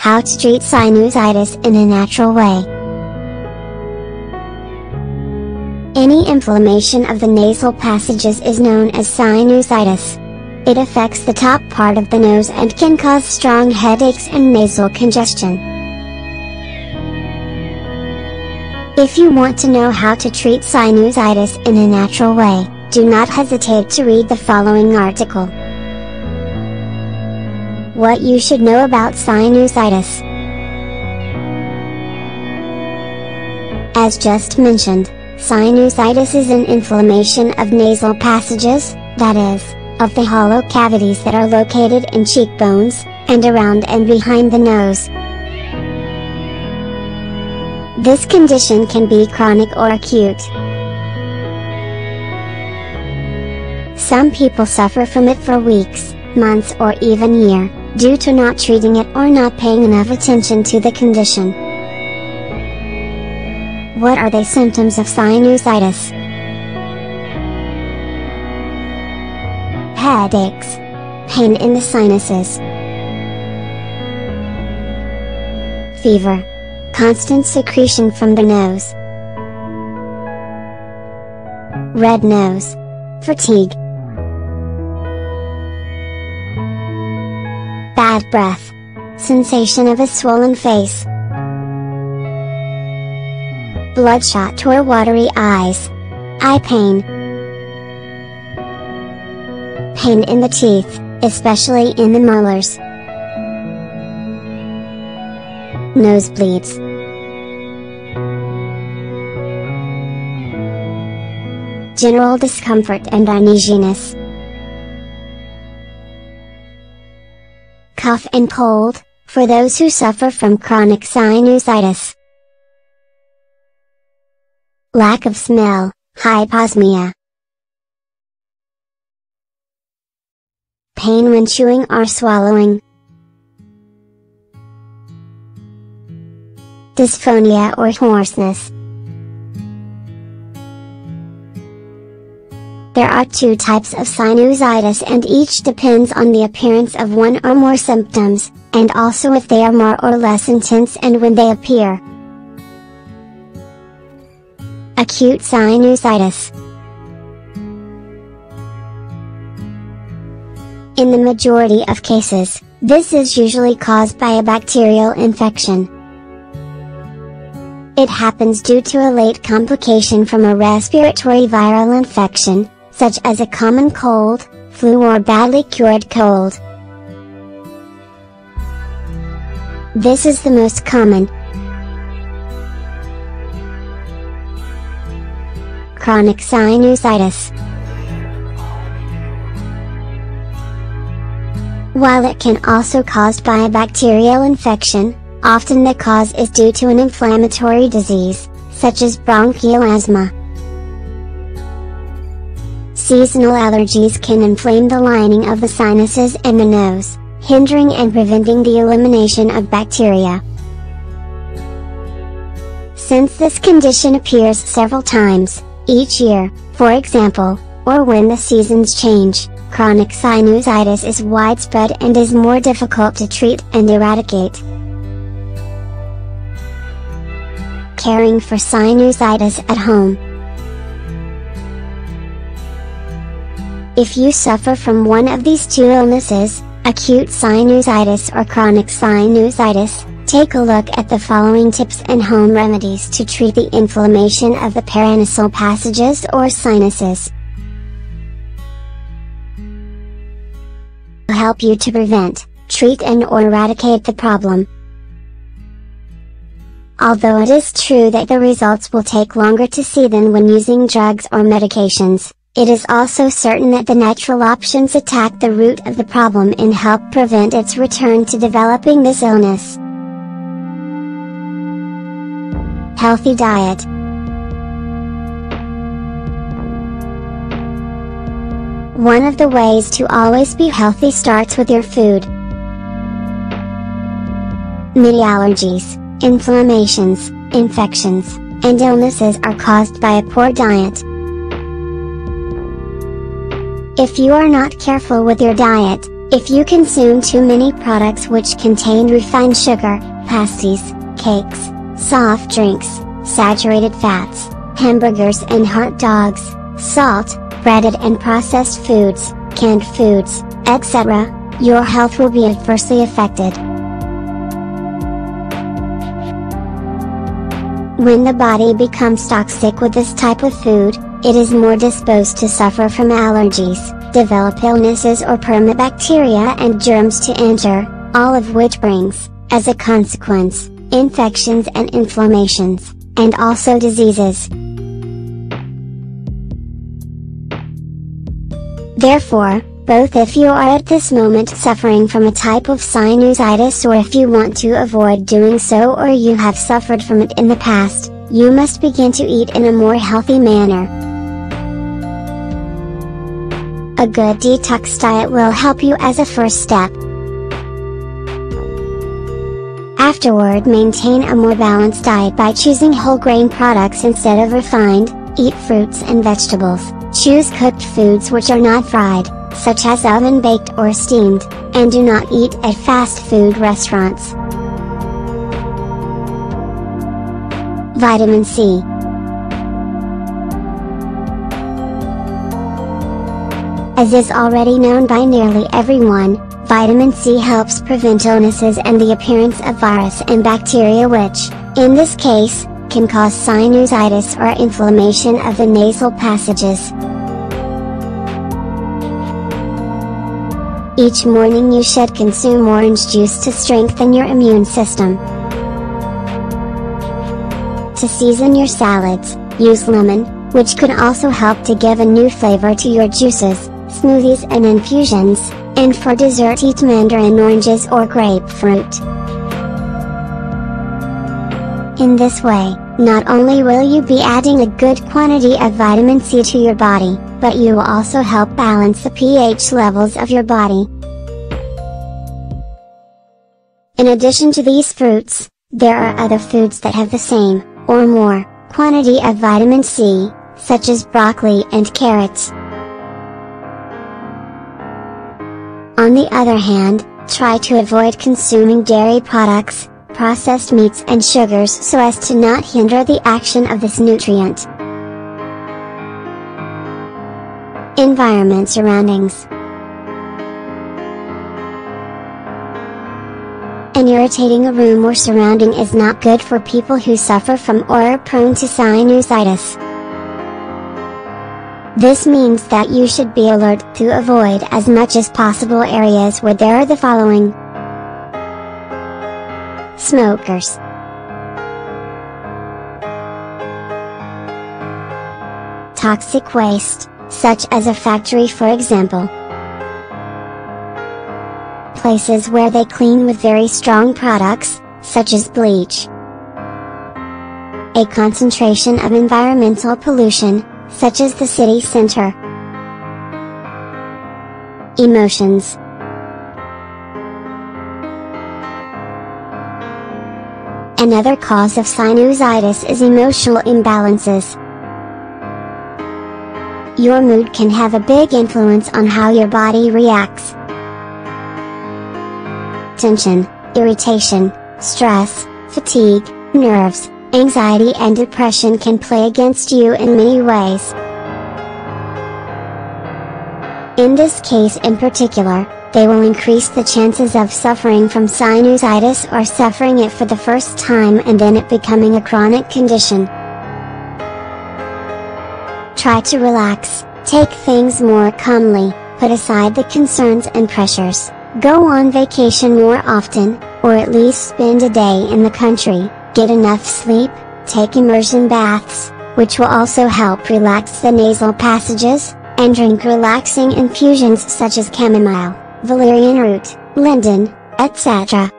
How to treat sinusitis in a natural way. Any inflammation of the nasal passages is known as sinusitis. It affects the top part of the nose and can cause strong headaches and nasal congestion. If you want to know how to treat sinusitis in a natural way, do not hesitate to read the following article. What you should know about sinusitis. As just mentioned, sinusitis is an inflammation of nasal passages, that is, of the hollow cavities that are located in cheekbones, and around and behind the nose. This condition can be chronic or acute. Some people suffer from it for weeks, months or even years, due to not treating it or not paying enough attention to the condition. What are the symptoms of sinusitis? Headaches. Pain in the sinuses. Fever. Constant secretion from the nose. Red nose. Fatigue. Bad breath. Sensation of a swollen face. Bloodshot or watery eyes. Eye pain. Pain in the teeth, especially in the molars. Nosebleeds. General discomfort and uneasiness. Cough and cold, for those who suffer from chronic sinusitis. Lack of smell, hyposmia. Pain when chewing or swallowing. Dysphonia or hoarseness. There are two types of sinusitis and each depends on the appearance of one or more symptoms, and also if they are more or less intense and when they appear. Acute sinusitis. In the majority of cases, this is usually caused by a bacterial infection. It happens due to a late complication from a respiratory viral infection, such as a common cold, flu or badly cured cold. This is the most common. Chronic sinusitis. While it can also be caused by a bacterial infection, often the cause is due to an inflammatory disease, such as bronchial asthma. Seasonal allergies can inflame the lining of the sinuses and the nose, hindering and preventing the elimination of bacteria. Since this condition appears several times each year, for example, or when the seasons change, chronic sinusitis is widespread and is more difficult to treat and eradicate. Caring for sinusitis at home. If you suffer from one of these two illnesses, acute sinusitis or chronic sinusitis, take a look at the following tips and home remedies to treat the inflammation of the paranasal passages or sinuses. Will help you to prevent, treat and/or eradicate the problem. Although it is true that the results will take longer to see than when using drugs or medications, it is also certain that the natural options attack the root of the problem and help prevent its return to developing this illness. Healthy diet. One of the ways to always be healthy starts with your food. Many allergies, inflammations, infections, and illnesses are caused by a poor diet. If you are not careful with your diet, If you consume too many products which contain refined sugar, pasties, cakes, soft drinks, saturated fats, hamburgers and hot dogs, salt, breaded and processed foods, canned foods, etc., your health will be adversely affected. When the body becomes toxic with this type of food, it is more disposed to suffer from allergies, develop illnesses or permit bacteria and germs to enter, all of which brings, as a consequence, infections and inflammations, and also diseases. Therefore, both if you are at this moment suffering from a type of sinusitis or if you want to avoid doing so or you have suffered from it in the past, you must begin to eat in a more healthy manner. A good detox diet will help you as a first step. Afterward, maintain a more balanced diet by choosing whole grain products instead of refined. Eat fruits and vegetables, choose cooked foods which are not fried, such as oven baked or steamed, and do not eat at fast food restaurants. Vitamin C. As is already known by nearly everyone, vitamin C helps prevent illnesses and the appearance of virus and bacteria which, in this case, can cause sinusitis or inflammation of the nasal passages. Each morning you should consume orange juice to strengthen your immune system. To season your salads, use lemon, which could also help to give a new flavor to your juices, smoothies and infusions, and for dessert eat mandarin oranges or grapefruit. In this way, not only will you be adding a good quantity of vitamin C to your body, but you will also help balance the pH levels of your body. In addition to these fruits, there are other foods that have the same, or more, quantity of vitamin C, such as broccoli and carrots. On the other hand, try to avoid consuming dairy products, processed meats and sugars so as to not hinder the action of this nutrient. Environment surroundings. An irritating room or surrounding is not good for people who suffer from or are prone to sinusitis. This means that you should be alert to avoid as much as possible areas where there are the following: smokers, toxic waste, such as a factory for example, places where they clean with very strong products, such as bleach, a concentration of environmental pollution, such as the city center. Emotions. Another cause of sinusitis is emotional imbalances. Your mood can have a big influence on how your body reacts. Tension, irritation, stress, fatigue, nerves, anxiety and depression can play against you in many ways. In this case in particular, they will increase the chances of suffering from sinusitis or suffering it for the first time and then it becoming a chronic condition. Try to relax, take things more calmly, put aside the concerns and pressures, go on vacation more often, or at least spend a day in the country, get enough sleep, take immersion baths, which will also help relax the nasal passages, and drink relaxing infusions such as chamomile, valerian root, linden, etc.